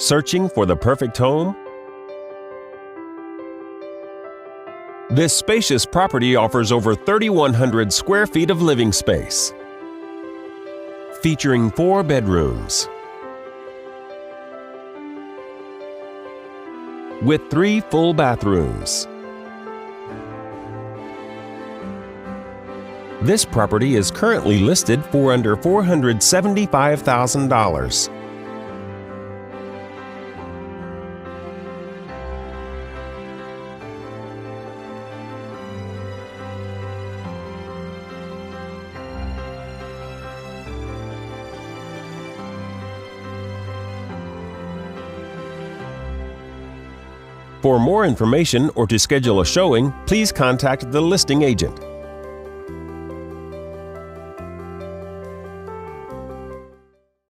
Searching for the perfect home? This spacious property offers over 3,100 square feet of living space, featuring 4 bedrooms with 3 full bathrooms. This property is currently listed for under $475,000. For more information or to schedule a showing, please contact the listing agent.